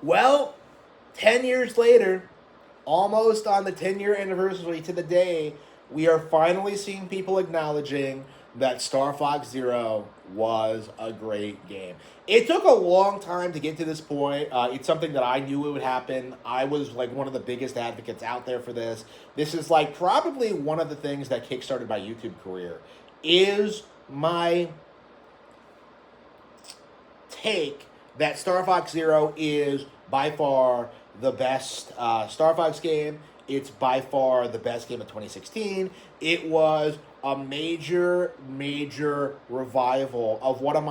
Well, 10 years later, almost on the 10-year anniversary to the day, we are finally seeing people acknowledging that Star Fox Zero was a great game. It took a long time to get to this point. It's something that I knew it would happen. I was like one of the biggest advocates out there for this. This is like probably one of the things that kickstarted my YouTube career. Is my take that Star Fox Zero is by far the best Star Fox game. It's by far the best game of 2016. It was a major, major revival of one of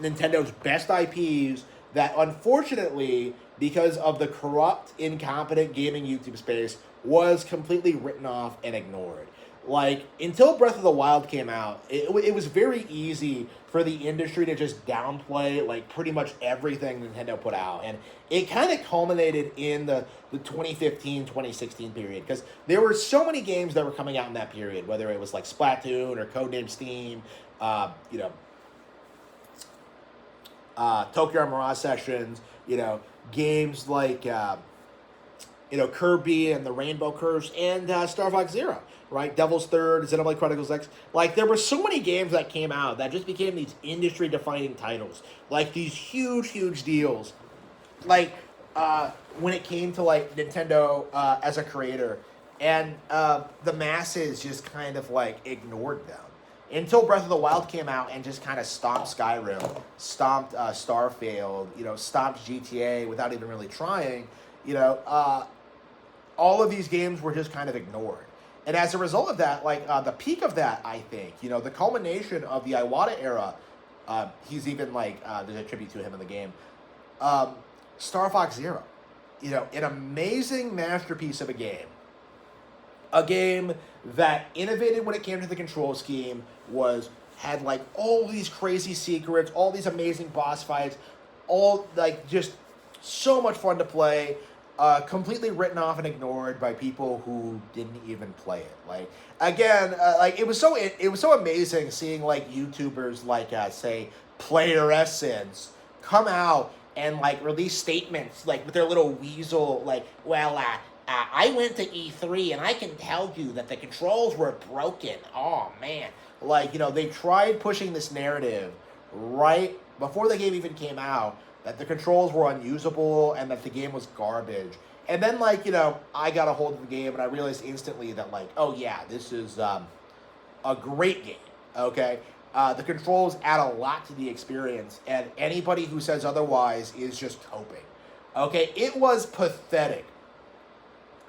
Nintendo's best IPs that unfortunately, because of the corrupt, incompetent gaming YouTube space, was completely written off and ignored. Like, until Breath of the Wild came out, it was very easy for the industry to just downplay, like, pretty much everything Nintendo put out. And it kind of culminated in the 2015-2016 period, because there were so many games that were coming out in that period, whether it was, like, Splatoon or Codename Steam, Tokyo Mirage Sessions, games like, Kirby and the Rainbow Curse, and Star Fox Zero, right? Devil's Third, Xenoblade Chronicles X. Like, there were so many games that came out that just became these industry-defining titles. Like, these huge, huge deals. Like, when it came to, like, Nintendo as a creator. And the masses just kind of, like, ignored them. Until Breath of the Wild came out and just kind of stomped Skyrim, stomped Starfield, stomped GTA without even really trying, all of these games were just kind of ignored. And as a result of that, like, the peak of that, I think, the culmination of the Iwata era, he's even, like, there's a tribute to him in the game, Star Fox Zero. An amazing masterpiece of a game. A game that innovated when it came to the control scheme, had, like, all these crazy secrets, all these amazing boss fights, all, like, just so much fun to play. Completely written off and ignored by people who didn't even play it. Like, again, like, it was so amazing seeing, like, YouTubers like say Player Essence come out and, like, release statements, like, with their little weasel, like, well, I went to E3 and I can tell you that the controls were broken. Oh man, like, they tried pushing this narrative right before the game even came out, that the controls were unusable and that the game was garbage. And then, like, I got a hold of the game and I realized instantly that, like, oh yeah, this is a great game, okay? The controls add a lot to the experience, and anybody who says otherwise is just coping, okay? It was pathetic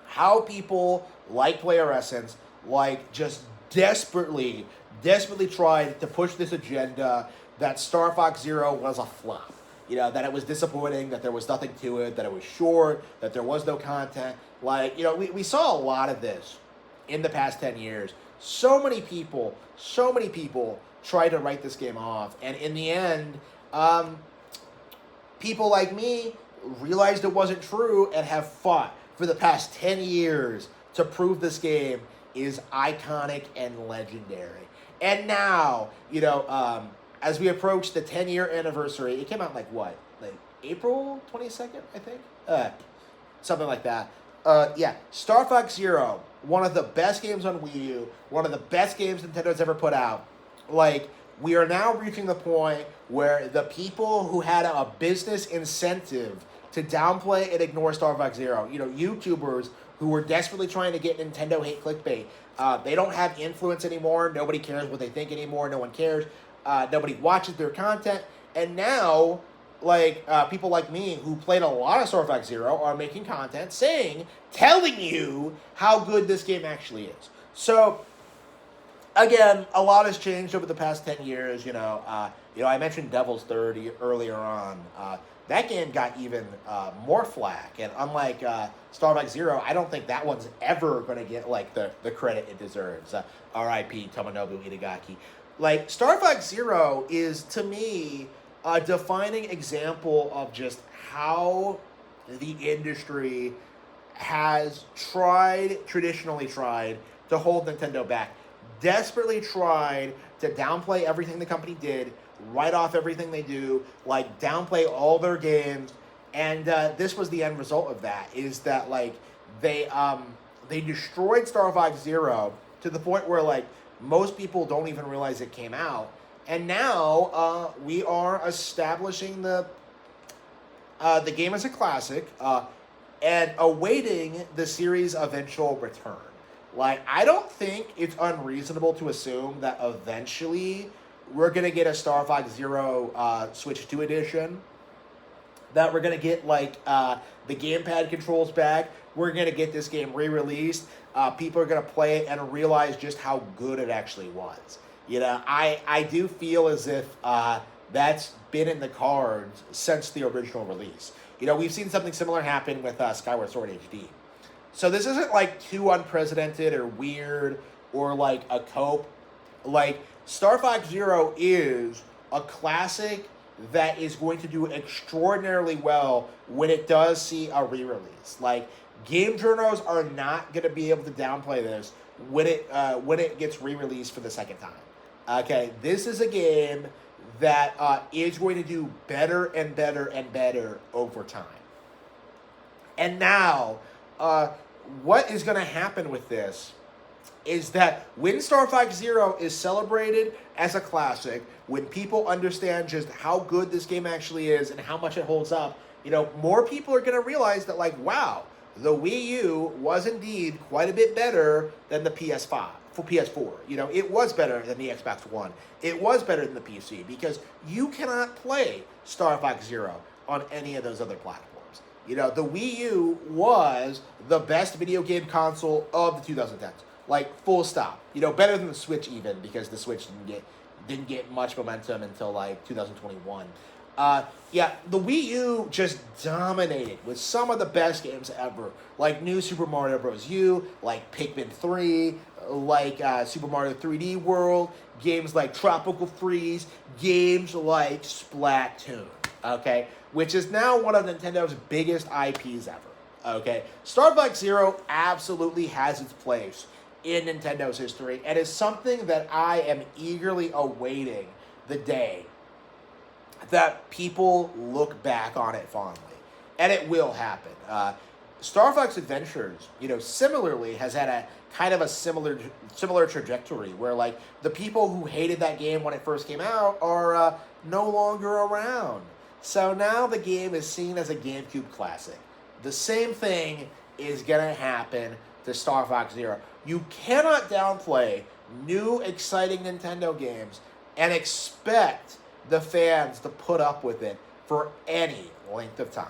how people like Player Essence, like, just desperately tried to push this agenda that Star Fox Zero was a flop. That it was disappointing, that there was nothing to it, that it was short, that there was no content. Like, we saw a lot of this in the past 10 years. So many people tried to write this game off. And in the end, people like me realized it wasn't true and have fought for the past 10 years to prove this game is iconic and legendary. And now, as we approach the 10-year anniversary, it came out like April 22nd, I think? Something like that. Yeah, Star Fox Zero, one of the best games on Wii U, one of the best games Nintendo's ever put out. Like, we are now reaching the point where the people who had a business incentive to downplay and ignore Star Fox Zero, YouTubers who were desperately trying to get Nintendo hate clickbait, they don't have influence anymore. Nobody cares what they think anymore. No one cares. Nobody watches their content. And now, like, people like me who played a lot of Star Fox Zero are making content telling you how good this game actually is. So, again, a lot has changed over the past 10 years. I mentioned Devil's Third earlier on. That game got even more flack. And unlike Star Fox Zero, I don't think that one's ever going to get, like, the credit it deserves. R.I.P. Tomonobu Itagaki. Like, Star Fox Zero is, to me, a defining example of just how the industry has traditionally tried to hold Nintendo back. Desperately tried to downplay everything the company did, write off everything they do, like, downplay all their games, And this was the end result of that, is that like they destroyed Star Fox Zero to the point where like most people don't even realize it came out. And now we are establishing the game as a classic and awaiting the series' eventual return. Like, I don't think it's unreasonable to assume that eventually we're going to get a Star Fox Zero Switch 2 edition, that we're going to get, like, the gamepad controls back. We're going to get this game re-released. People are going to play it and realize just how good it actually was. You know, I do feel as if that's been in the cards since the original release. You know, we've seen something similar happen with Skyward Sword HD. So this isn't, like, too unprecedented or weird or, like, a cope. Like, Star Fox Zero is a classic that is going to do extraordinarily well when it does see a re-release. Like, game journals are not going to be able to downplay this when it gets re-released for the second time. Okay, this is a game that is going to do better and better and better over time. And now, what is going to happen with this is that when Star Fox Zero is celebrated as a classic, when people understand just how good this game actually is and how much it holds up, you know, more people are going to realize that, like, wow, the Wii U was indeed quite a bit better than the PS5. For PS4, you know, it was better than the Xbox One. It was better than the PC, because you cannot play Star Fox Zero on any of those other platforms. You know, the Wii U was the best video game console of the 2010s. Like, full stop. You know, better than the Switch even, because the Switch didn't get much momentum until like 2021. Yeah, the Wii U just dominated with some of the best games ever, like New Super Mario Bros. U, like Pikmin 3, like Super Mario 3D World, games like Tropical Freeze, games like Splatoon, okay? Which is now one of Nintendo's biggest IPs ever, okay? Star Fox Zero absolutely has its place in Nintendo's history, and is something that I am eagerly awaiting the day that people look back on it fondly. And it will happen. Star Fox Adventures, you know, similarly has had a kind of a similar trajectory where, like, the people who hated that game when it first came out are no longer around. So now the game is seen as a GameCube classic. The same thing is going to happen to Star Fox Zero. You cannot downplay new, exciting Nintendo games and expect the fans to put up with it for any length of time.